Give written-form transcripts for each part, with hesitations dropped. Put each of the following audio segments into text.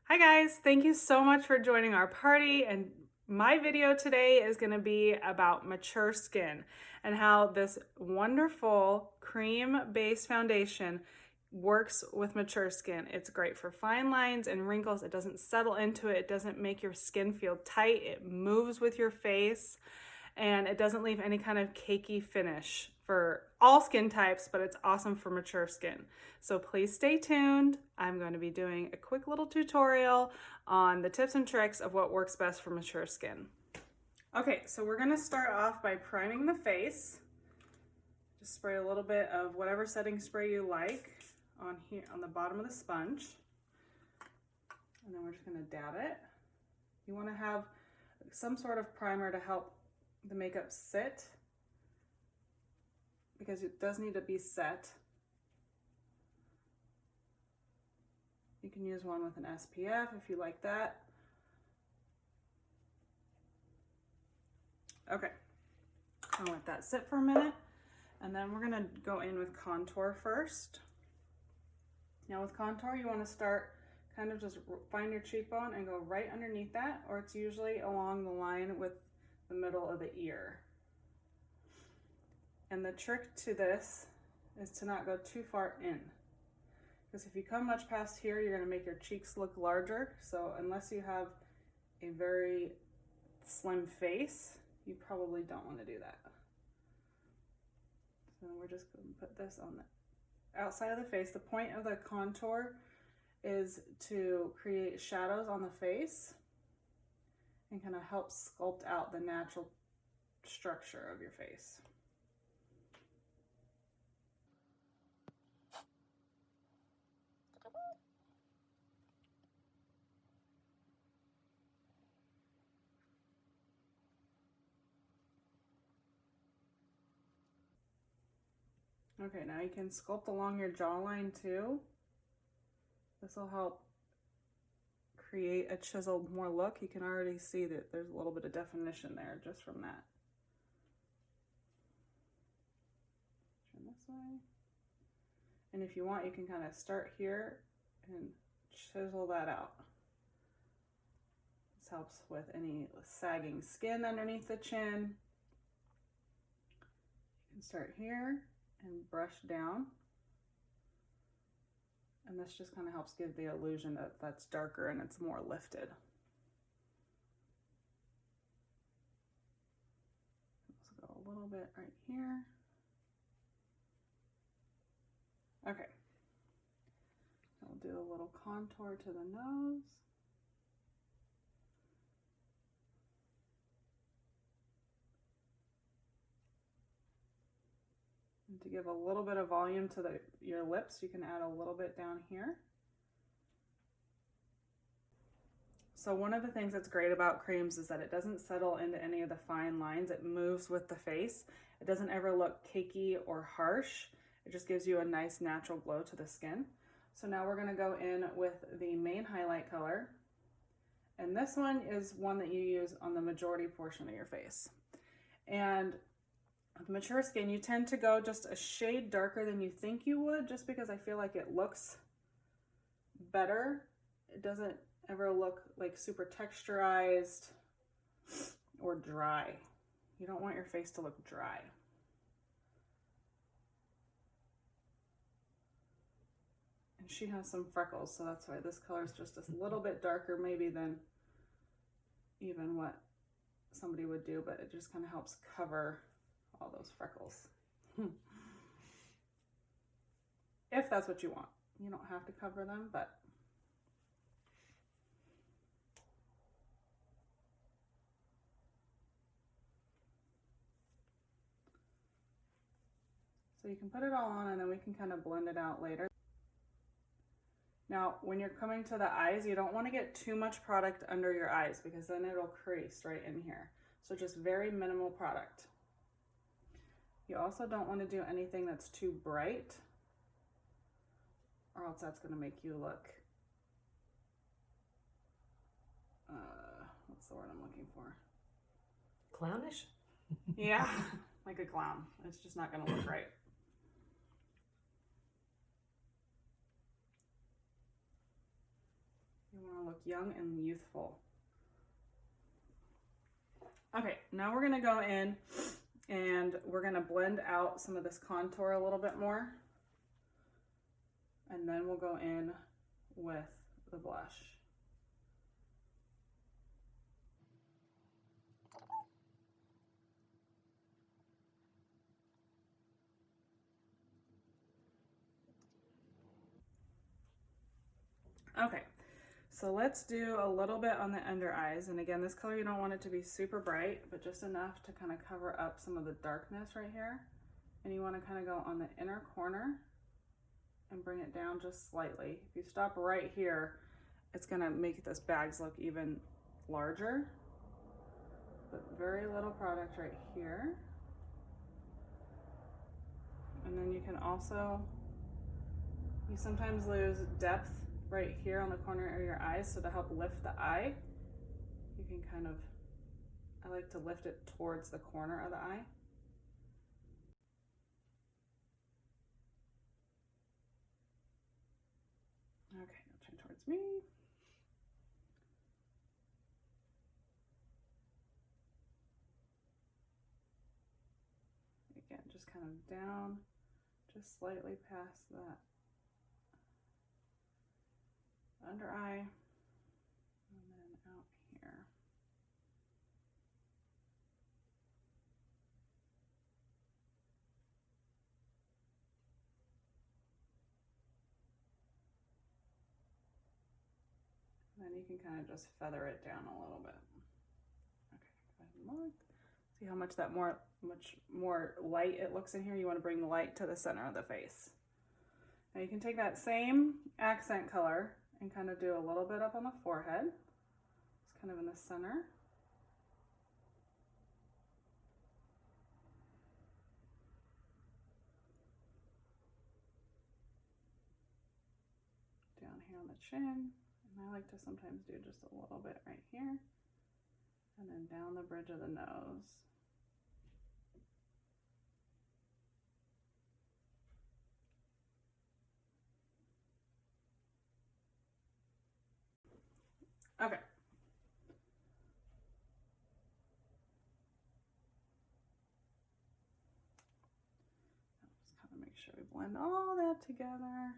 Hi guys, thank you so much for joining our party, and my video today is going to be about mature skin and how this wonderful cream-based foundation works with mature skin. It's great for fine lines and wrinkles. It doesn't settle into it. It doesn't make your skin feel tight. It moves with your face, and it doesn't leave any kind of cakey finish for all skin types, but it's awesome for mature skin. So please stay tuned. I'm going to be doing a quick little tutorial on the tips and tricks of what works best for mature skin. Okay, so we're going to start off by priming the face. Just spray a little bit of whatever setting spray you like on here on the bottom of the sponge. And then we're just going to dab it. You want to have some sort of primer to help the makeup sit, because it does need to be set. You can use one with an SPF if you like that. Okay, I'll let that sit for a minute, and then we're gonna go in with contour first. Now with contour, you wanna start kind of just find your cheekbone and go right underneath that, or it's usually along the line with the middle of the ear. And the trick to this is to not go too far in, because if you come much past here, you're going to make your cheeks look larger. So unless you have a very slim face, you probably don't want to do that. So we're just going to put this on the outside of the face. The point of the contour is to create shadows on the face and kind of help sculpt out the natural structure of your face. Okay, now you can sculpt along your jawline too. This will help create a chiseled more look. You can already see that there's a little bit of definition there just from that. Turn this way. And if you want, you can kind of start here and chisel that out. This helps with any sagging skin underneath the chin. You can start here and brush down. And this just kind of helps give the illusion that that's darker and it's more lifted. Let's go a little bit right here. Okay. I'll do a little contour to the nose. And to give a little bit of volume to your lips, you can add a little bit down here. So one of the things that's great about creams is that it doesn't settle into any of the fine lines. It moves with the face. It doesn't ever look cakey or harsh. It just gives you a nice natural glow to the skin. So now we're gonna go in with the main highlight color. And this one is one that you use on the majority portion of your face. And with mature skin, you tend to go just a shade darker than you think you would, just because I feel like it looks better. It doesn't ever look like super texturized or dry. You don't want your face to look dry. And she has some freckles, so that's why this color is just a little bit darker maybe than even what somebody would do, but it just kind of helps cover all those freckles. If that's what you want. You don't have to cover them, but so you can put it all on and then we can kind of blend it out later. Now, when you're coming to the eyes, you don't want to get too much product under your eyes, because then it'll crease right in here. So just very minimal product. You also don't want to do anything that's too bright, or else that's going to make you look, what's the word I'm looking for? Clownish? Yeah, like a clown. It's just not going to look right. You want to look young and youthful. Okay, now we're gonna go in and we're gonna blend out some of this contour a little bit more. And then we'll go in with the blush. Okay, so let's do a little bit on the under eyes. And again, this color, you don't want it to be super bright, but just enough to kind of cover up some of the darkness right here. And you want to kind of go on the inner corner and bring it down just slightly. If you stop right here, it's gonna make this bags look even larger. But very little product right here. And then you can also, you sometimes lose depth right here on the corner of your eyes, so to help lift the eye, you can kind of, I like to lift it towards the corner of the eye. Okay, now turn towards me. Again, just kind of down, just slightly past that under eye, and then out here. And then you can kind of just feather it down a little bit. Okay, go ahead and look. See how much much more light it looks in here? You want to bring the light to the center of the face. Now you can take that same accent color and kind of do a little bit up on the forehead. It's kind of in the center. Down here on the chin. And I like to sometimes do just a little bit right here. And then down the bridge of the nose. Okay. Just kind of make sure we blend all that together.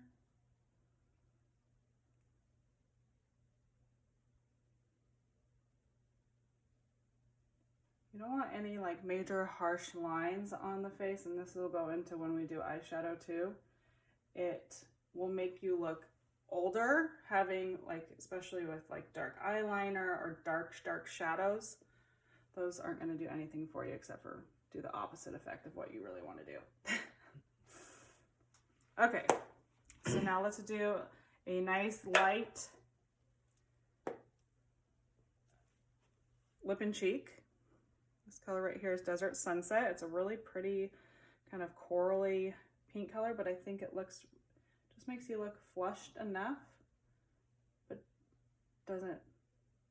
You don't want any like major harsh lines on the face, and this will go into when we do eyeshadow too. It will make you look older, having like, especially with like dark eyeliner or dark shadows. Those aren't going to do anything for you except for do the opposite effect of what you really want to do. Okay, so now let's do a nice light lip and cheek. This color right here is Desert Sunset. It's a really pretty kind of corally pink color, but I think it looks, just makes you look flushed enough, but doesn't,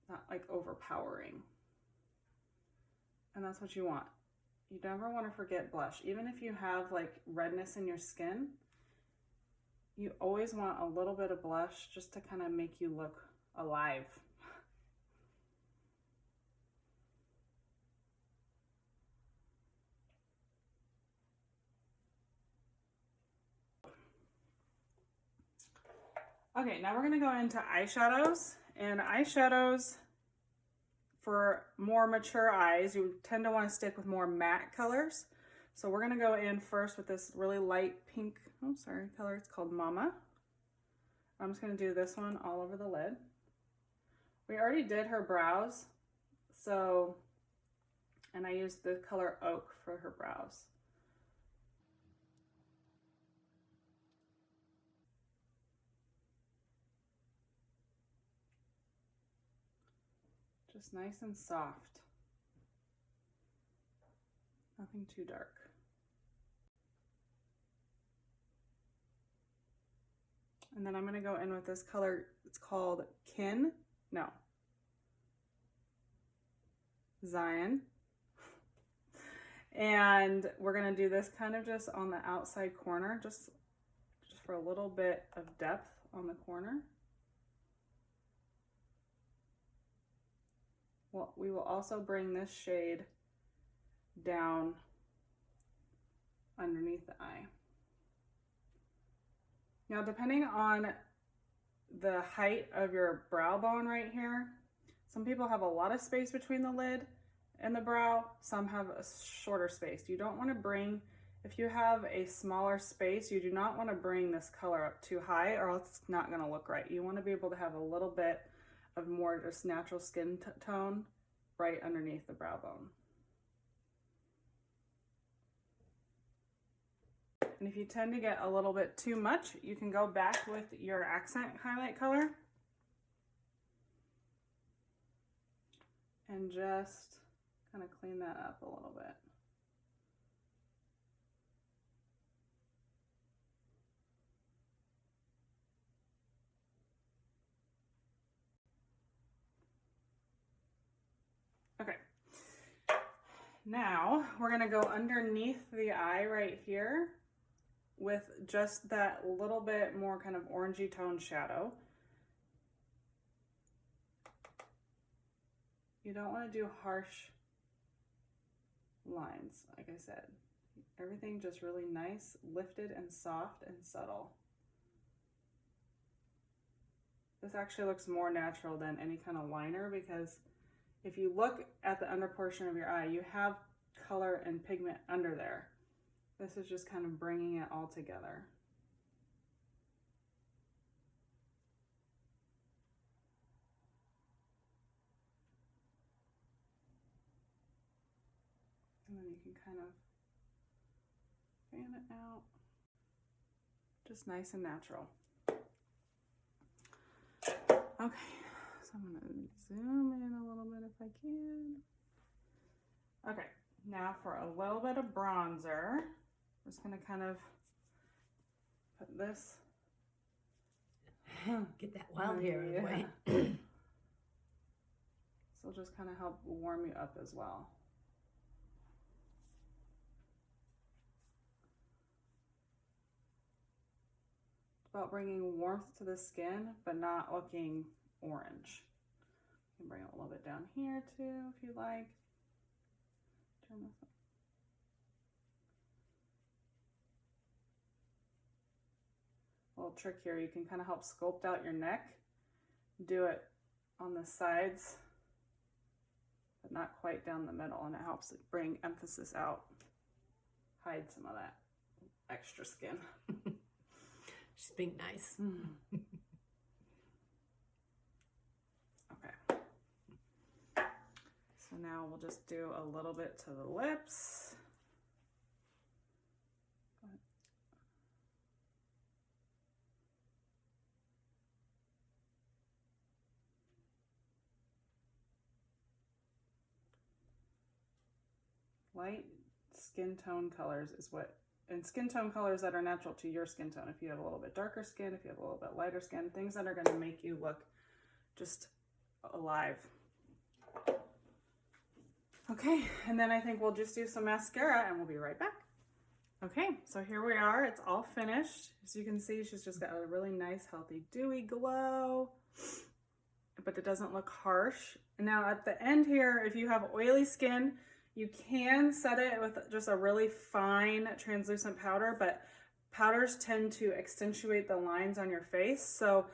not like overpowering. And that's what you want. You never want to forget blush. Even if you have like redness in your skin, you always want a little bit of blush just to kind of make you look alive. Okay, now we're gonna go into eyeshadows. And eyeshadows for more mature eyes, you tend to want to stick with more matte colors. So we're gonna go in first with this really light pink, color. It's called Mama. I'm just gonna do this one all over the lid. We already did her brows, so, and I used the color Oak for her brows. Just nice and soft. Nothing too dark. And then I'm gonna go in with this color, it's called Zion. And we're gonna do this kind of just on the outside corner, just for a little bit of depth on the corner. Well, we will also bring this shade down underneath the eye. Now, depending on the height of your brow bone right here, some people have a lot of space between the lid and the brow, some have a shorter space. You don't want to bring, if you have a smaller space, you do not want to bring this color up too high or else it's not going to look right. You want to be able to have a little bit of more just natural skin tone right underneath the brow bone. And if you tend to get a little bit too much, you can go back with your accent highlight color and just kind of clean that up a little bit. Okay, now we're gonna go underneath the eye right here with just that little bit more kind of orangey tone shadow. You don't want to do harsh lines, like I said. Everything just really nice, lifted and soft and subtle. This actually looks more natural than any kind of liner because if you look at the under portion of your eye, you have color and pigment under there. This is just kind of bringing it all together. And then you can kind of fan it out. Just nice and natural. Okay, so I'm gonna zoom in a little bit if I can. Okay, now for a little bit of bronzer. I'm just gonna kind of put this. Get that wild hair out of the way. This will just kind of help warm you up as well. It's about bringing warmth to the skin, but not looking orange. You can bring it a little bit down here too, if you like. Turn this up. A little trick here, you can kind of help sculpt out your neck. Do it on the sides, but not quite down the middle, and it helps bring emphasis out. Hide some of that extra skin. Just being nice. Okay. So now we'll just do a little bit to the lips. Light skin tone colors is what, and skin tone colors that are natural to your skin tone. If you have a little bit darker skin, if you have a little bit lighter skin, things that are going to make you look just alive. Okay, and then I think we'll just do some mascara and we'll be right back. Okay, so here we are. It's all finished. As you can see, she's just got a really nice, healthy, dewy glow, but it doesn't look harsh. And now at the end here, if you have oily skin, you can set it with just a really fine translucent powder, but powders tend to accentuate the lines on your face. So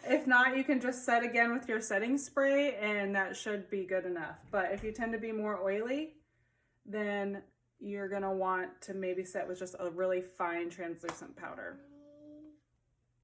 if not, you can just set again with your setting spray and that should be good enough. But if you tend to be more oily, then you're gonna want to maybe set with just a really fine translucent powder.